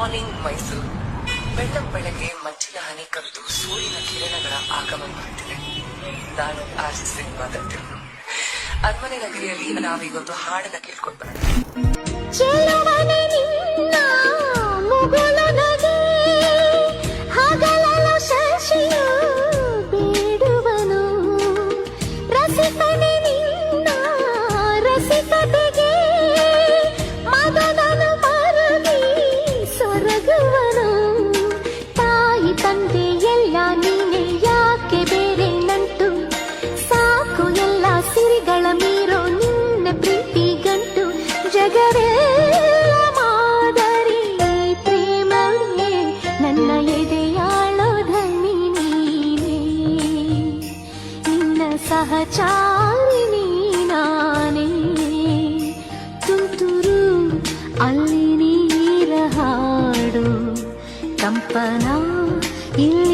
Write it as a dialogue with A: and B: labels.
A: Morning Mysuru. ಬೆಳ್ಳಂಬೆಳಗ್ಗೆ ಮಂಚಿನ ಹನಿ ಕವಿದು ಸೂರ್ಯನ ಕಿರಣಗಳ ಆಗಮನವಾಗುತ್ತಿದೆ. ನಾನು ಸಿನಿಮಾದಂತೆ ಅರಮನೆ ನಗರಿಯಲ್ಲಿ ನಾವೀಗೊಂದು ಹಾಡನ್ನ ಕೇಳ್ಕೊಂಡು
B: ಸಹಚಾರಿಣಿ ನಾನೇ. ತುಂತುರು ಅಲ್ಲಿ ನೀರ ಹಾಡು ಕಂಪನ ಇಲ್ಲ